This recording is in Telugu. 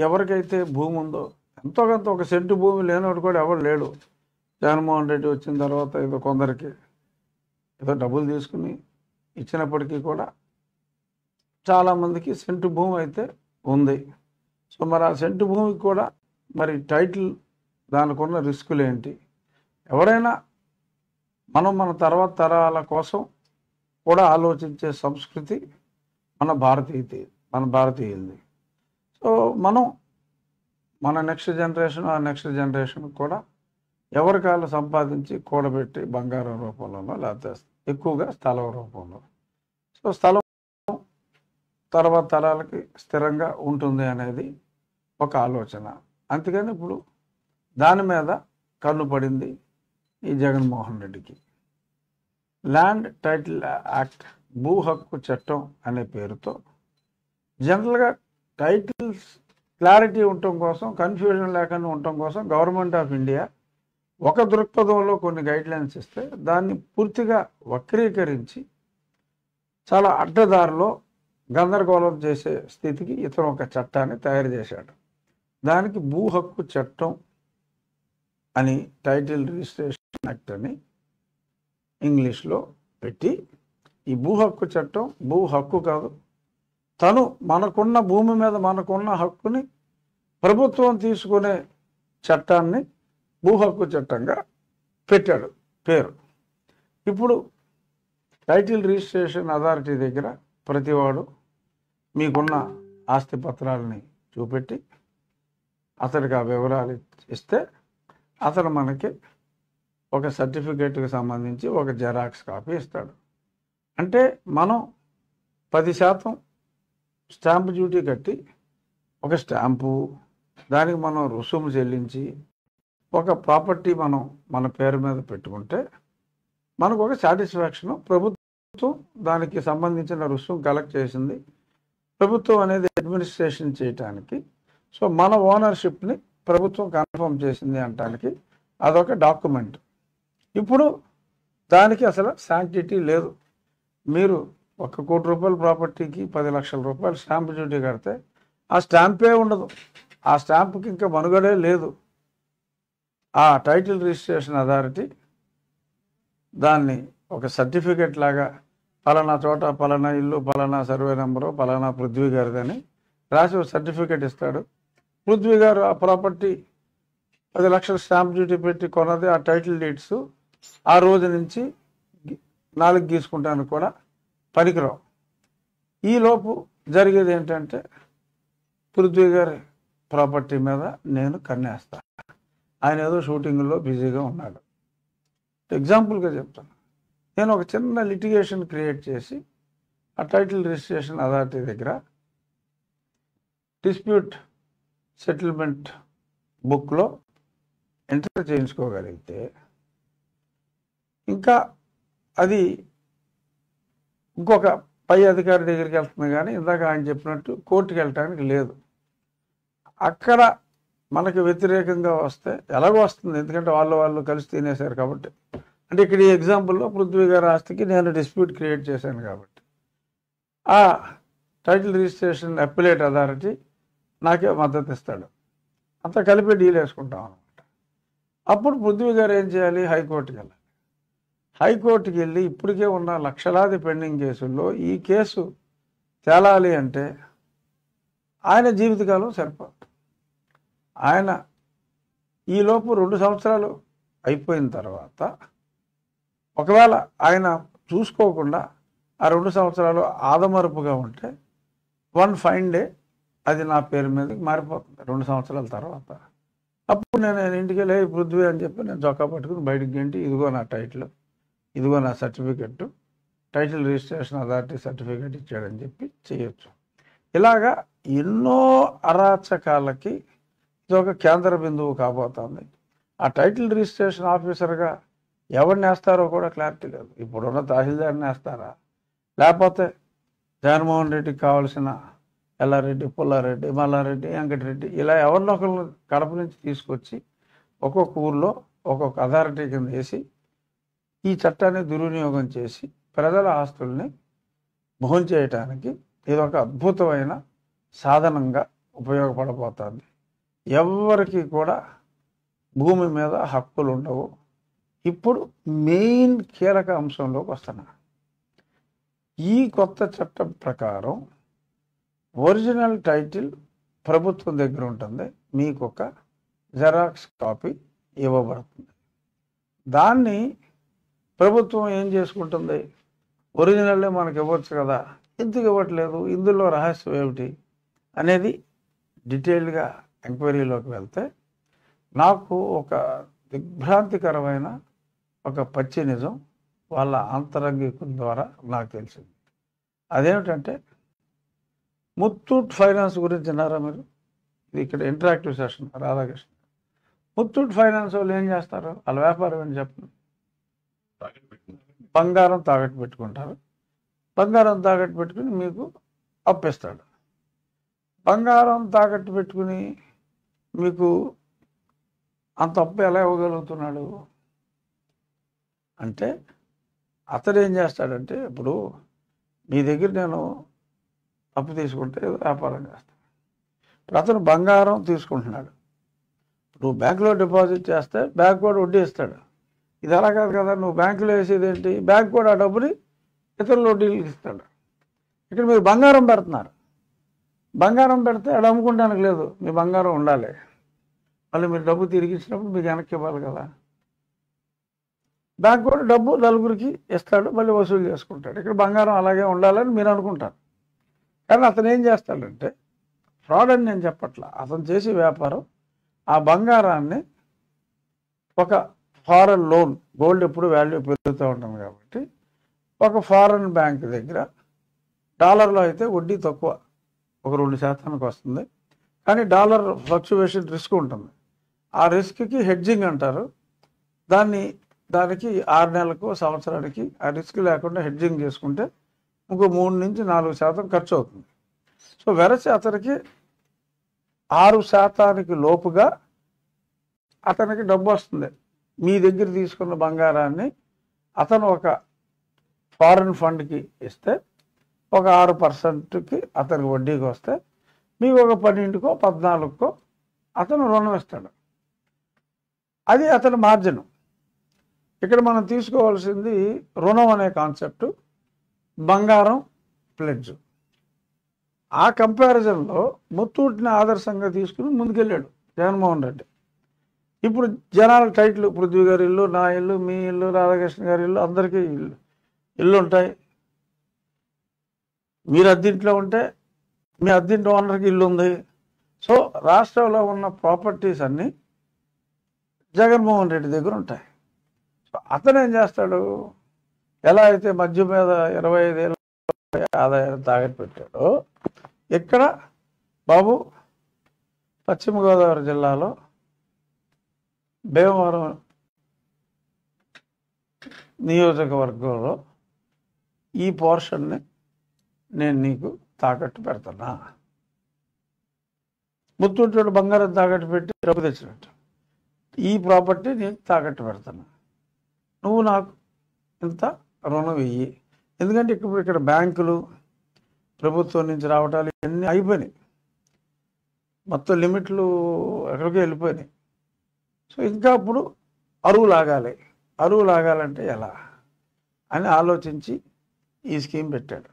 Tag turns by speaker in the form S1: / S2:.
S1: ఎవరికైతే భూమి ఉందో ఎంతో కొంత ఒక సెంటు భూమి లేనివాడు కూడా ఎవరు లేడు. జగన్మోహన్ రెడ్డి వచ్చిన తర్వాత ఏదో కొందరికి ఏదో డబ్బులు తీసుకుని ఇచ్చినప్పటికీ కూడా చాలామందికి సెంటు భూమి అయితే ఉంది. సో మరి ఆ సెంటు భూమికి కూడా మరి టైటిల్ దానికి ఉన్న రిస్కులు ఏంటి? ఎవరైనా మన తర్వాత తరాల కోసం కూడా ఆలోచించే సంస్కృతి మన భారతీయులది. సో మన నెక్స్ట్ జనరేషన్ ఆ నెక్స్ట్ జనరేషన్ కూడా ఎవరికాళ్ళు సంపాదించి కూడబెట్టి బంగారం రూపంలోనో లేకపోతే ఎక్కువగా స్థలం రూపంలో, సో స్థలం తర్వాత తరాలకి స్థిరంగా ఉంటుంది అనేది ఒక ఆలోచన. అందుకని ఇప్పుడు దాని మీద కన్ను పడింది ఈ జగన్మోహన్ రెడ్డికి. ల్యాండ్ టైటిల్ యాక్ట్, భూ హక్కు చట్టం అనే పేరుతో జనరల్గా టైటిల్స్ క్లారిటీ ఉండటం కోసం, కన్ఫ్యూజన్ లేకుండా ఉండటం కోసం గవర్నమెంట్ ఆఫ్ ఇండియా ఒక దృక్పథంలో కొన్ని గైడ్లైన్స్ ఇస్తే దాన్ని పూర్తిగా వక్రీకరించి చాలా అడ్డదారిలో గందరగోళం చేసే స్థితికి ఇతను ఒక చట్టాన్ని తయారు చేశాడు. దానికి భూ హక్కు చట్టం అని, టైటిల్ రిజిస్ట్రేషన్ యాక్ట్ అని ఇంగ్లీష్లో పెట్టి, ఈ భూ హక్కు చట్టం భూ హక్కు కాదు, తను మనకున్న భూమి మీద మనకున్న హక్కుని ప్రభుత్వం తీసుకునే చట్టాన్ని భూ హక్కు చట్టంగా పెట్టాడు పేరు. ఇప్పుడు టైటిల్ రిజిస్ట్రేషన్ అథారిటీ దగ్గర ప్రతివాడు మీకున్న ఆస్తి పత్రాలని చూపెట్టి అతడికి ఆ వివరాలు ఇస్తే అతను మనకి ఒక సర్టిఫికేట్కి సంబంధించి ఒక జెరాక్స్ కాపీ ఇస్తాడు. అంటే మనం 10% స్టాంపు డ్యూటీ కట్టి ఒక స్టాంపు, దానికి మనం రుసుము చెల్లించి ఒక ప్రాపర్టీ మన పేరు మీద పెట్టుకుంటే మనకు ఒక సాటిస్ఫాక్షను. ప్రభుత్వం దానికి సంబంధించిన రుసుము కలెక్ట్ చేసింది, ప్రభుత్వం అనేది అడ్మినిస్ట్రేషన్ చేయటానికి, సో మన ఓనర్షిప్ని ప్రభుత్వం కన్ఫర్మ్ చేసింది అనటానికి అదొక డాక్యుమెంట్. ఇప్పుడు దానికి అసలు శాంక్టిటీ లేదు. మీరు 1 కోటి రూపాయల ప్రాపర్టీకి 10 లక్షల రూపాయలు స్టాంప్ డ్యూటీ కడితే ఆ స్టాంపే ఉండదు, ఆ స్టాంపుకి ఇంకా మనుగడే లేదు. ఆ టైటిల్ రిజిస్ట్రేషన్ అథారిటీ దాన్ని ఒక సర్టిఫికెట్ లాగా పలానా చోట పలానా ఇల్లు పలానా సర్వే నెంబరు పలానా పృథ్వీ గారిదని రాసి ఒక సర్టిఫికెట్ ఇస్తాడు. పృథ్వీ గారు ఆ ప్రాపర్టీ 10 లక్షల స్టాంప్ డ్యూటీ పెట్టి కొన్నది, ఆ టైటిల్ డీడ్స్ ఆ రోజు నుంచి 4 గీసుకుంటానికి కూడా పనికిరావు. ఈలోపు జరిగేది ఏంటంటే పృథ్వీ గారి ప్రాపర్టీ మీద నేను కన్నేస్తాను. ఆయన ఏదో షూటింగ్లో బిజీగా ఉన్నాడు. ఎగ్జాంపుల్గా చెప్తాను, నేను ఒక చిన్న లిటిగేషన్ క్రియేట్ చేసి ఆ టైటిల్ రిజిస్ట్రేషన్ అథారిటీ దగ్గర డిస్ప్యూట్ సెటిల్మెంట్ బుక్లో ఎంటర్ చేయించుకోగలిగితే ఇంకా అది ఇంకొక పై అధికారి దగ్గరికి వెళ్తుంది, కానీ ఇందాక ఆయన చెప్పినట్టు కోర్టుకి వెళ్ళటానికి లేదు. అక్కడ మనకి వ్యతిరేకంగా వస్తే ఎలాగో వస్తుంది, ఎందుకంటే వాళ్ళు కలిసి తినేశారు కాబట్టి. అంటే ఇక్కడ ఈ ఎగ్జాంపుల్లో పృథ్వీ గారి ఆస్తికి నేను డిస్ప్యూట్ క్రియేట్ చేశాను కాబట్టి ఆ టైటిల్ రిజిస్ట్రేషన్ అప్పిలేట్ అథారిటీ నాకే మద్దతు ఇస్తాడు. అంతా కలిపి డీల్ వేసుకుంటాం అనమాట. అప్పుడు పృథ్వీ గారు ఏం చేయాలి? హైకోర్టుకి వెళ్ళాలి. హైకోర్టుకి వెళ్ళి ఇప్పటికే ఉన్న లక్షలాది పెండింగ్ కేసుల్లో ఈ కేసు తేలాలి అంటే ఆయన జీవితకాలం సరిపోదు. ఆయన ఈలోపు 2 సంవత్సరాలు అయిపోయిన తర్వాత ఒకవేళ ఆయన చూసుకోకుండా ఆ 2 సంవత్సరాలు ఆదమరుపుగా ఉంటే 1 ఫైన్ డే అది నా పేరు మీదకి మారిపోతుంది 2 సంవత్సరాల తర్వాత. అప్పుడు నేను ఇంటికి వెళ్ళి పృథ్వీ అని చెప్పి నేను చొక్కా పట్టుకుని బయటికి గంటి, ఇదిగో నా టైటిల్, ఇదిగో నా certificate, title registration authority certificate ఇచ్చాడని చెప్పి చేయొచ్చు. ఇలాగా ఎన్నో అరాచకాలకి ఇది ఒక కేంద్ర బిందువు కాబోతుంది. ఆ టైటిల్ రిజిస్ట్రేషన్ ఆఫీసర్గా ఎవరిని వేస్తారో కూడా క్లారిటీ లేదు. ఇప్పుడున్న తహసీల్దార్ని వేస్తారా, లేకపోతే జగన్మోహన్ రెడ్డికి కావాల్సిన ఎల్లారెడ్డి, పుల్లారెడ్డి, మల్లారెడ్డి, వెంకటరెడ్డి ఇలా ఎవరినొకరిని కడప నుంచి తీసుకొచ్చి ఒక్కొక్క ఊర్లో ఒక్కొక్క అథారిటీ కింద వేసి ఈ చట్టాన్ని దుర్వినియోగం చేసి ప్రజల ఆస్తుల్ని భోంచేయటానికి ఇది ఒక అద్భుతమైన సాధనంగా ఉపయోగపడబోతుంది. ఎవరికి కూడా భూమి మీద హక్కులు ఉండవు. ఇప్పుడు మెయిన్ కీలక అంశంలోకి వస్తున్నా. ఈ కొత్త చట్టం ప్రకారం ఒరిజినల్ టైటిల్ ప్రభుత్వం దగ్గర ఉంటుంది, మీకు ఒక జెరాక్స్ కాపీ ఇవ్వబడుతుంది. దాన్ని ప్రభుత్వం ఏం చేసుకుంటుంది, ఒరిజినల్లే మనకి ఇవ్వచ్చు కదా, ఎందుకు ఇవ్వట్లేదు, ఇందులో రహస్యం ఏమిటి అనేది డీటెయిల్గా ఎంక్వైరీలోకి వెళ్తే నాకు ఒక దిగ్భ్రాంతికరమైన ఒక పచ్చి నిజం వాళ్ళ ఆంతరంగికుల ద్వారా నాకు తెలిసింది. అదేమిటంటే, ముత్తూట్ ఫైనాన్స్ గురించి విన్నారా మీరు? ఇది ఇక్కడ interactive session Radhakrishna. Muthoot finance వాళ్ళు ఏం చేస్తారు, వాళ్ళ వ్యాపారం ఏంటి చెప్పండి? బంగారం తాకట్టు పెట్టుకుంటారు. బంగారం తాకట్టు పెట్టుకుని మీకు అప్పిస్తాడు. బంగారం తాకట్టు పెట్టుకుని మీకు అంత అప్పు ఎలా ఇవ్వగలుగుతున్నాడు అంటే, అతడు ఏం చేస్తాడంటే, ఇప్పుడు మీ దగ్గర నేను అప్పు తీసుకుంటే వ్యాపారం చేస్తాను. ఇప్పుడు అతను బంగారం తీసుకుంటున్నాడు. నువ్వు బ్యాంకులో డిపాజిట్ చేస్తే బ్యాంక్ కూడా వడ్డీ ఇస్తాడు. ఇది అలా కాదు కదా, నువ్వు బ్యాంకులో వేసేది ఏంటి, బ్యాంక్ కూడా ఆ డబ్బుని ఇతరుల వడ్డీలకు ఇస్తాడు. ఇక్కడ మీరు బంగారం పెడుతున్నారు. బంగారం పెడితే అది అమ్ముకుంటానికి లేదు, మీ బంగారం ఉండాలి. మళ్ళీ మీరు డబ్బు తిరిగి ఇచ్చినప్పుడు మీకు వెనక్కి ఇవ్వాలి కదా. బ్యాంక్ కూడా డబ్బు నలుగురికి ఇస్తాడు, మళ్ళీ వసూలు చేసుకుంటాడు. ఇక్కడ బంగారం అలాగే ఉండాలని మీరు అనుకుంటారు. కానీ అతను ఏం చేస్తాడంటే, ఫ్రాడ్ అని నేను చెప్పట్లా, అతను చేసే వ్యాపారం ఆ బంగారాన్ని ఒక ఫారెన్ లోన్, గోల్డ్ ఎప్పుడు వాల్యూ పెరుగుతూ ఉంటుంది కాబట్టి ఒక ఫారెన్ బ్యాంక్ దగ్గర డాలర్లో అయితే వడ్డీ తక్కువ, ఒక 2% వస్తుంది. కానీ డాలర్ ఫ్లక్చువేషన్ రిస్క్ ఉంటుంది. ఆ రిస్క్కి హెడ్జింగ్ అంటారు. దానికి 6 నెలలకు సంవత్సరానికి ఆ రిస్క్ లేకుండా హెడ్జింగ్ చేసుకుంటే ఇంకో 3 నుంచి 4% ఖర్చు అవుతుంది. సో వెరసి అతనికి 6% లోపుగా అతనికి డబ్బు వస్తుంది. మీ దగ్గర తీసుకున్న బంగారాన్ని అతను ఒక ఫారెన్ ఫండ్కి ఇస్తే ఒక 6%కి అతనికి వడ్డీకి వస్తే మీకు ఒక 12కో 14కో అతను రుణం ఇస్తాడు. అది అతని మార్జిన్. ఇక్కడ మనం తీసుకోవాల్సింది రుణం అనే కాన్సెప్ట్, బంగారం ప్లెడ్జ్. ఆ కంపారిజన్లో ముత్తూట్ని ఆదర్శంగా తీసుకుని ముందుకెళ్ళాడు జగన్మోహన్ రెడ్డి. ఇప్పుడు జనాల టైటిల్, పృథ్వీ గారి ఇల్లు, నా ఇల్లు, మీ ఇల్లు, రాధాకృష్ణ గారి ఇల్లు, అందరికీ ఇల్లు ఉంటాయి. మీరు అద్దెంట్లో ఉంటే మీ అద్దెంటి ఓనర్కి ఇల్లు ఉంది. సో రాష్ట్రంలో ఉన్న ప్రాపర్టీస్ అన్నీ జగన్మోహన్ రెడ్డి దగ్గర ఉంటాయి. సో అతను ఏం చేస్తాడు, ఎలా అయితే మధ్య మీద 25 ఏళ్ళ ఆదాయాన్ని తాకట్టు పెట్టాడో, ఇక్కడ బాబు పశ్చిమ గోదావరి జిల్లాలో భీమవరం నియోజకవర్గంలో ఈ పోర్షన్ని నేను నీకు తాకట్టు పెడతానా. ముత్తూట్ బంగారం తాకట్టు పెట్టి డబ్బు తెచ్చినట్టు ఈ ప్రాపర్టీ నీకు తాకట్టు పెడతాను, నువ్వు నాకు ఇంత రుణం వెయ్యి. ఎందుకంటే ఇక్కడ బ్యాంకులు ప్రభుత్వం నుంచి రావటాలు ఇవన్నీ అయిపోయినాయి, మొత్తం లిమిట్లు ఎక్కడికి వెళ్ళిపోయినాయి. సో ఇంకా అప్పుడు అరువు లాగాలి. అరువు లాగాలంటే ఎలా అని ఆలోచించి ఈ స్కీమ్ పెట్టాడు.